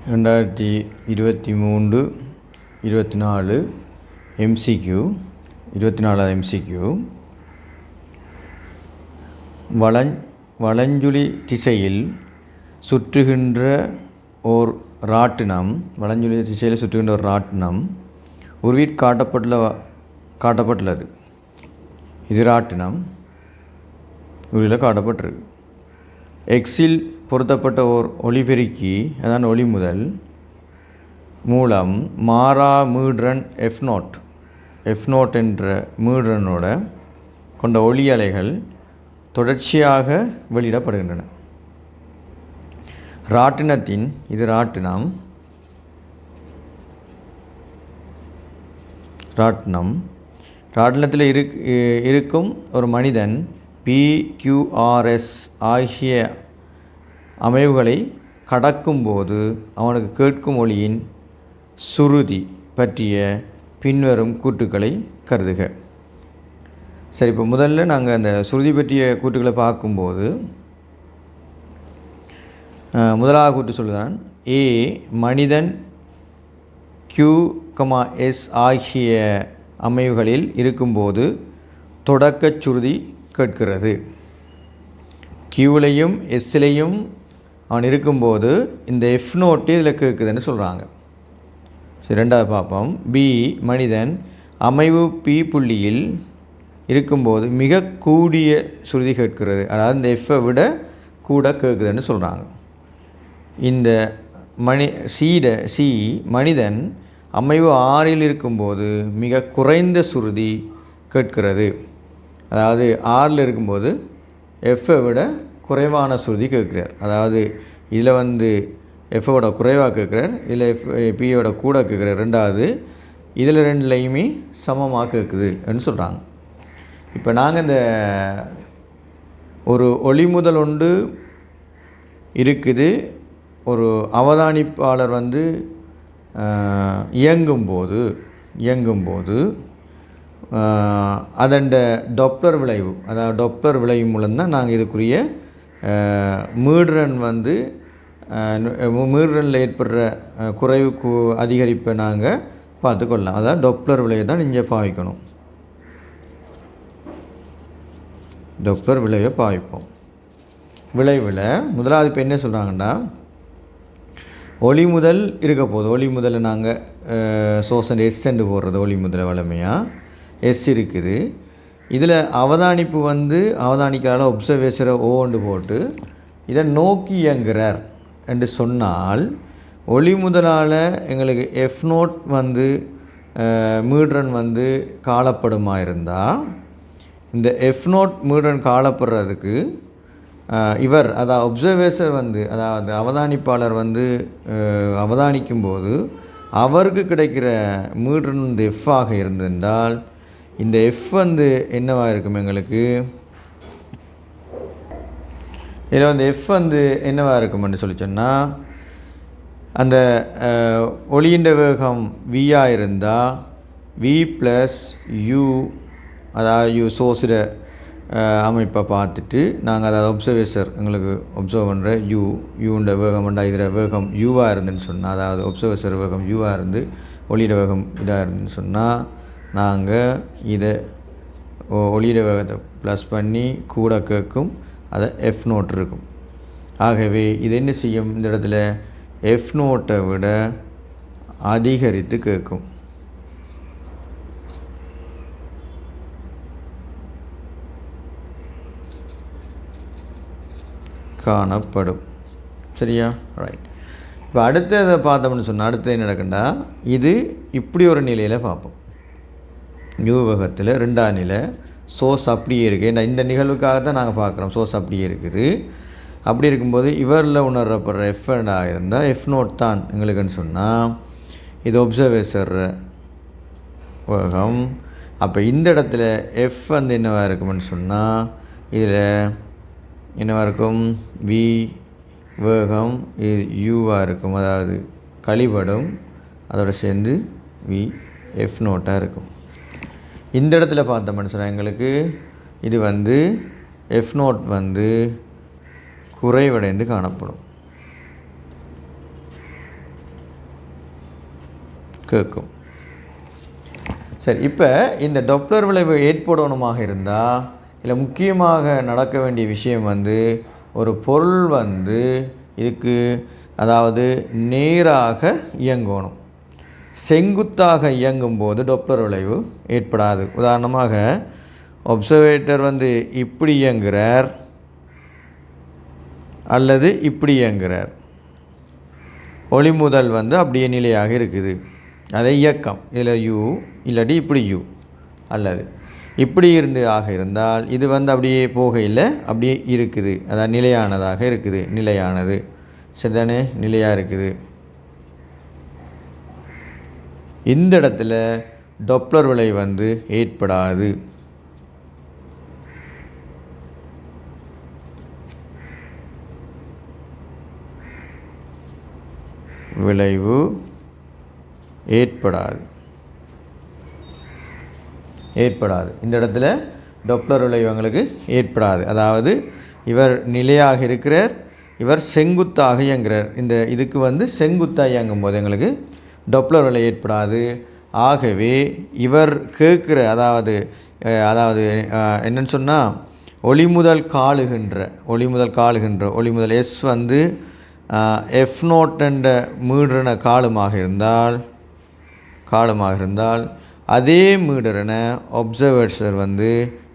2023 24 MCQ 24 MCQ வலஞ்சுழி திசையில் சுற்றுகின்ற ஓர் ராட்டினம் உருவிற் காட்டப்பட்டுள்ளது. இது ராட்டினம் உருவில் காட்டப்பட்டிருக்கு. எக்ஸில் பொருத்தப்பட்ட ஓர் ஒளிபெருக்கி, அதான் ஒளிமுதல் மூலம் மாறா மீட்ரன் F0 என்ற மீட்ரனோட கொண்ட ஒளி அலைகள் தொடர்ச்சியாக வெளியிடப்படுகின்றன. இது ராட்டினத்தில் இருக்கும் ஒரு மனிதன் PQRS ஆகிய அமைவுகளை கடக்கும்போது அவனுக்கு கேட்கும் ஒளியின் சுருதி பற்றிய பின்வரும் கூற்றுக்களை கருதுக. சரி, இப்போ முதல்ல நாங்கள் அந்த சுருதி பற்றிய கூற்றுக்களை பார்க்கும்போது முதலாவது கூற்று சொல்லுதான், A மனிதன் QS ஆகிய அமைவுகளில் இருக்கும்போது தொடக்கச் சுருதி கேட்கிறது. Qலையும் Sலையும் அவன் இருக்கும்போது இந்த F0 இதில் கேட்குதுன்னு சொல்கிறாங்க. சரி, ரெண்டாவது பார்ப்போம். B மனிதன் அமைவு P புள்ளியில் இருக்கும்போது மிக கூடிய சுருதி கேட்கிறது. அதாவது இந்த F விட கூட கேட்குதுன்னு சொல்கிறாங்க. இந்த C மனிதன் அமைவு 6 இருக்கும்போது மிக குறைந்த சுருதி கேட்கிறது. அதாவது 6 இருக்கும்போது F விட குறைவான சுருதி கேட்குறார். அதாவது இதில் F-ஓட குறைவாக கேட்குறார், இதில் P-யோட கூட கேட்குறார். ரெண்டாவது இதில் ரெண்டுலேயுமே சமமாக கேட்குதுன்னு சொல்கிறாங்க. இப்போ நாங்கள் இந்த ஒரு ஒளிமுதல் ஒன்று இருக்குது, ஒரு அவதானிப்பாளர் இயங்கும்போது அதண்ட டொப்ளர் விளைவு, அதாவது டொப்ளர் விளைவு மூலம்தான் நாங்கள் இதுக்குரிய மீட்ரனில் ஏற்படுற குறைவு அதிகரிப்பை நாங்கள் பார்த்துக்கொள்ளலாம். அதாவது டொப்ளர் விளைவை தான் இங்கே பாவிக்கணும். டொப்ளர் விளைவை பாவிப்போம். விளைவில் முதலாவது இப்போ என்ன சொல்கிறாங்கன்னா, ஒளிமுதல் இருக்க போகுது. ஒளிமுதலை நாங்கள் சோசன் S போடுறது ஒளிமுதலை வளமையாக S இருக்குது. இதில் அவதானிப்பு அவதானிக்கால ஒப்சர்வேஷரை ஓண்டு போட்டு இதை நோக்கி இயங்குறார் என்று சொன்னால், ஒளிமுதலால் எங்களுக்கு F0 மீட்ரன் காலப்படுமா இருந்தால், இந்த F0 மீட்ரன் காலப்படுறதுக்கு அதாவது ஒப்சர்வேஷர் அதாவது அவதானிப்பாளர் அவதானிக்கும்போது அவருக்கு கிடைக்கிற மீட்ரன் F ஆக இருந்திருந்தால், இந்த F என்னவாக இருக்கும் எங்களுக்கு, இதில் F என்னவாக இருக்கும்னு சொல்லி சொன்னால், அந்த ஒளியின் வேகம் V-ஆக இருந்தால் V + U, அதாவது U சோர்ஸிட அமைப்பை பார்த்துட்டு நாங்கள் அதாவது ஒப்சர்வேஷர் எங்களுக்கு ஒப்சர்வ் பண்ணுற யூண்ட வேகம் இதில் வேகம் யூவாக இருந்துன்னு சொன்னால், அதாவது ஒப்சர்வேஷர் வேகம் யூவாக இருந்து ஒளியிட வேகம் இதாக இருந்துன்னு சொன்னால், நாங்கள் இதை ஒளியிட வேகத்தை ப்ளஸ் பண்ணி கூட கேட்கும், அதை F0 இருக்கும். ஆகவே இது என்ன செய்யும், இந்த இடத்துல F0 விட அதிகரித்து கேட்கும். காணப்படும். சரியா? ரைட். இப்போ அடுத்ததை பார்த்தோம்னு சொன்னால், அடுத்து என்ன நடக்குண்டா, இது இப்படி ஒரு நிலையில் பார்ப்போம். யூவகத்தில் 2ஆம் நிலை சோர்ஸ் அப்படியே இருக்குது. இந்த நிகழ்வுக்காக தான் நாங்கள் பார்க்குறோம். சோர்ஸ் அப்படியே இருக்குது. அப்படி இருக்கும்போது இவரில் உணரப்படுற F-ஆக இருந்தால் F0 தான் எங்களுக்குன்னு சொன்னால், இது ஒப்சர்வேஷர் வேகம். அப்போ இந்த இடத்துல F என்னவாக இருக்கும்னு சொன்னால், இதில் என்னவாக இருக்கும், V வேகம் யூவாக இருக்கும், அதாவது கழிபடும், அதோடு சேர்ந்து V F0 இருக்கும். இந்த இடத்துல பார்த்தோம்னு சொன்னால் எங்களுக்கு இது F0 குறைவடைந்து காணப்படும். கேட்கும். சரி, இப்போ இந்த டொப்ளர் விளைவு ஏற்படணுமாக இருந்தால் இதில் முக்கியமாக நடக்க வேண்டிய விஷயம் ஒரு பொருள் இதுக்கு அதாவது நேராக இயங்கணும். செங்குத்தாக இயங்கும்போது டொப்ளர் விளைவு ஏற்படாது. உதாரணமாக ஒப்சர்வேட்டர் இப்படி இயங்குகிறார் அல்லது இப்படி இயங்குகிறார். ஒளிமுதல் அப்படியே நிலையாக இருக்குது, அதை இயக்கம். இதில் யூ இல்லாட்டி இப்படி யூ அல்லது இப்படி இருந்தால் இது அப்படியே போகையில் அப்படியே இருக்குது, அதான் நிலையானதாக இருக்குது. நிலையானது சரிதானே, நிலையாக இருக்குது. இந்த இடத்துல டொப்ளர் விளைவு ஏற்படாது. விளைவு ஏற்படாது. இந்த இடத்துல டொப்ளர் விளைவு எங்களுக்கு ஏற்படாது. அதாவது இவர் நிலையாக இருக்கிறார், இவர் செங்குத்தாக இயங்குகிறார். இந்த இதுக்கு செங்குத்தாக இயங்கும் போது எங்களுக்கு டொப்ளர் விளைவு ஏற்படாது. ஆகவே இவர் கேட்குற அதாவது என்னன்னு சொன்னால் ஒளிமுதல் ஒளிமுதல் எஸ் எஃப் நோட் என்ற மீடுறன காலமாக இருந்தால் அதே மீடுறன ஒப்சர்வேட்டர்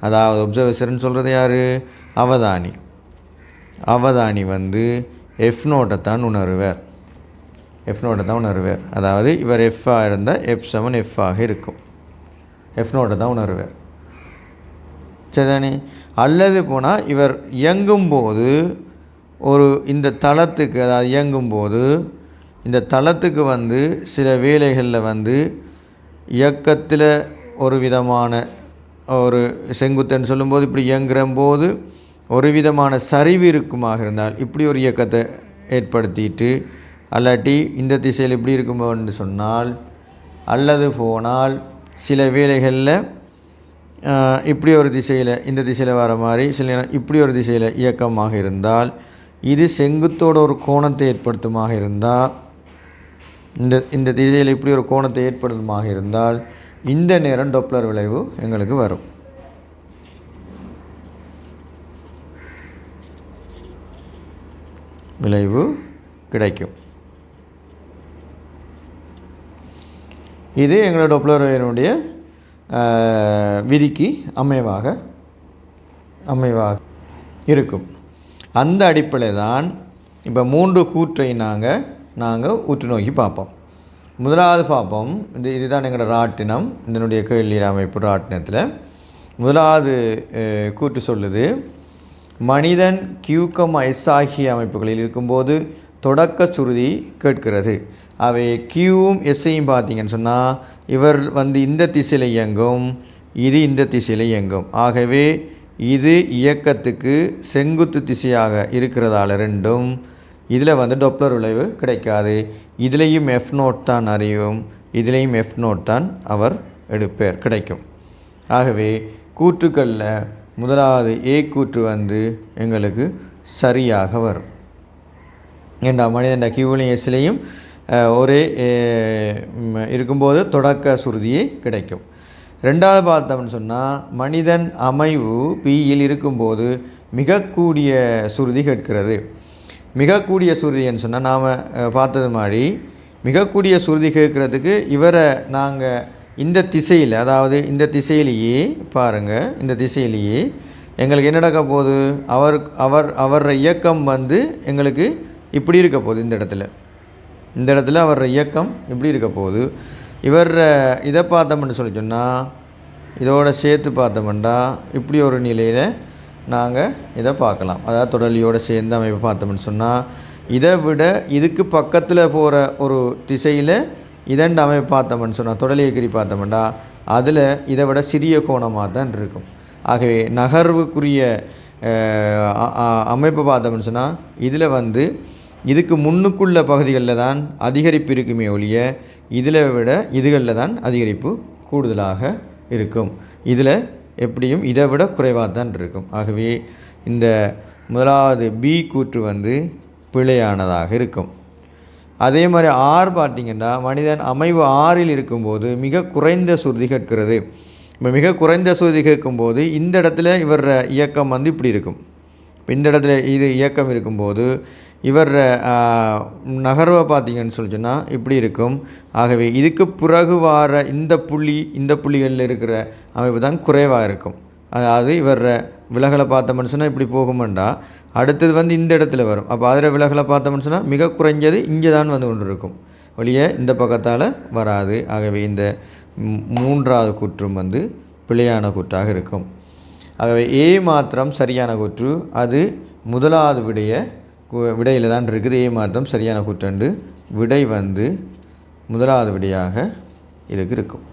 அதாவது ஒப்சர்வேஷர்னு சொல்கிறது யார்? அவதானி எஃப் நோட்டை தான் உணர்வார். அதாவது இவர் எஃப்பாக இருந்தால் F7 எஃப்பாக இருக்கும். எஃப் நோட்டை தான் உணர்வார் சரிதானே. அல்லது போனால் இவர் இயங்கும்போது இந்த தளத்துக்கு அதாவது இயங்கும்போது இந்த தளத்துக்கு சில வேளைகளில் இயக்கத்தில் ஒரு விதமான ஒரு செங்குத்தன்னு சொல்லும்போது இப்படி இயங்குற போது ஒரு விதமான சரிவு இருக்குமாக இருந்தால் இப்படி ஒரு இயக்கத்தை ஏற்படுத்திட்டு அல்லாட்டி இந்த திசையில் இப்படி இருக்கும்போது சொன்னால் அல்லது போனால் சில வேளைகளில் இப்படி ஒரு திசையில் இந்த திசையில் வர மாதிரி சில இப்படி ஒரு திசையில் இயக்கமாக இருந்தால் இது செங்குத்தோட ஒரு கோணத்தை ஏற்படுத்துமாக இருந்தால் இந்த திசையில் இப்படி ஒரு கோணத்தை ஏற்படுத்துமாக இருந்தால் இந்த நேரம் டொப்ளர் விளைவு எங்களுக்கு வரும். விளைவு கிடைக்கும். இது எங்களோட டொப்ளர் விளைவினுடைய விதிக்கு அமைவாக இருக்கும். அந்த அடிப்படையில் தான் இப்போ 3 கூற்றை நாங்கள் உற்று நோக்கி பார்ப்போம். முதலாவது பார்ப்போம். இதுதான் எங்களோட ராட்டினம், இதனுடைய கேள்வி அமைப்பு ராட்டினத்தில். முதலாவது கூற்று சொல்லுது, மனிதன் QS ஆகிய அமைப்புகளில் இருக்கும்போது தொடக்க சுருதி கேட்கிறது. அவை Qவும் Sஐயும் பார்த்தீங்கன்னு சொன்னால் இவர் இந்த திசையில் இயங்கும், இது இந்த திசையில் இயங்கும். ஆகவே இது இயக்கத்துக்கு செங்குத்து திசையாக இருக்கிறதால ரெண்டும் இதில் டொப்ளர் விளைவு கிடைக்காது. இதுலேயும் எஃப் நோட் தான் அறியும், இதுலேயும் எஃப் நோட் தான் அவர் எடுப்பார் கிடைக்கும். ஆகவே கூற்றுக்களில் முதலாவது ஏ கூற்று எங்களுக்கு சரியாக வரும். ஏண்டா மனிதன் கியூலையும் எஸ்லையும் ஒரே இருக்கும்போது தொடக்க சுருதியே கிடைக்கும். ரெண்டாவது பார்த்தோம்னு சொன்னால் மனிதன் அமைவு பியில் இருக்கும்போது மிகக்கூடிய சுருதி கேட்கிறது. மிகக்கூடிய சுருதின்னு சொன்னால் நாம் பார்த்தது மாதிரி மிகக்கூடிய சுருதி கேட்குறதுக்கு இவரை நாங்கள் இந்த திசையில் அதாவது இந்த திசையிலேயே பாருங்கள், இந்த திசையிலேயே எங்களுக்கு என்ன நடக்க போகுது, அவர் இயக்கம் எங்களுக்கு இப்படி இருக்க போகுது. இந்த இடத்துல அவர் இயக்கம் இப்படி இருக்க போகுது. இவர் இதை பார்த்தோம்னு சொல்லி சொன்னால் இதோட சேர்த்து பார்த்தோம்னா இப்படி ஒரு நிலையில் நாங்கள் இதை பார்க்கலாம். அதாவது தொடலியோடு சேர்ந்து அமைப்பு பார்த்தோம்னு சொன்னால் இதை விட இதுக்கு பக்கத்தில் போகிற ஒரு திசையில் இதண்டு அமைப்பு பார்த்தோம்னு சொன்னால் தொடலியக்கிரி பார்த்தோம்னா அதில் இதை விட சிறிய கோணமாக தான் இருக்கும். ஆகவே நகர்வுக்குரிய அமைப்பு பார்த்தோம்னு சொன்னால் இதில் இதுக்கு முன்னுக்குள்ள பகுதிகளில் தான் அதிகரிப்பு இருக்குமே ஒழிய இதில் விட இதுகளில் தான் அதிகரிப்பு கூடுதலாக இருக்கும். இதில் எப்படியும் இதை விட குறைவாக தான் இருக்கும். ஆகவே இந்த முதலாவது பி கூற்று பிழையானதாக இருக்கும். அதே மாதிரி ஆர் பார்த்திங்கன்னா மனிதன் அமைவு ஆறில் இருக்கும்போது மிக குறைந்த சுருதி கேட்கிறது. இப்போ மிக குறைந்த சுருதி கேட்கும்போது இந்த இடத்துல இவர் இயக்கம் வந்து இப்படி இருக்கும். இப்போ இந்த இடத்துல இது இயக்கம் இருக்கும்போது இவர் நகர்வை பார்த்திங்கன்னு சொல்லி சொன்னால் இப்படி இருக்கும். ஆகவே இதுக்கு பிறகு வார இந்த புள்ளிகளில் இருக்கிற அமைப்பு தான் குறைவாக இருக்கும். அதாவது இவர் விலகலை பார்த்த மனுஷனா இப்படி போகுமெண்டா அடுத்தது வந்து இந்த இடத்துல வரும். அப்போ அதில் விலகலை பார்த்த மனுஷனா மிக குறைஞ்சது இங்கே தான் வந்து கொண்டு இருக்கும், வெளியே இந்த பக்கத்தால் வராது. ஆகவே இந்த மூன்றாவது கூற்றும் வந்து பிழையான கூற்றாக இருக்கும். ஆகவே ஏ மாத்திரம் சரியான கூற்று, அது முதலாவது விடையில் தான் இருக்குது. ஏ மாத்திரம் சரியான கூற்றண்டு, விடை வந்து முதலாவது விடையாக இதுக்கு இருக்கும்.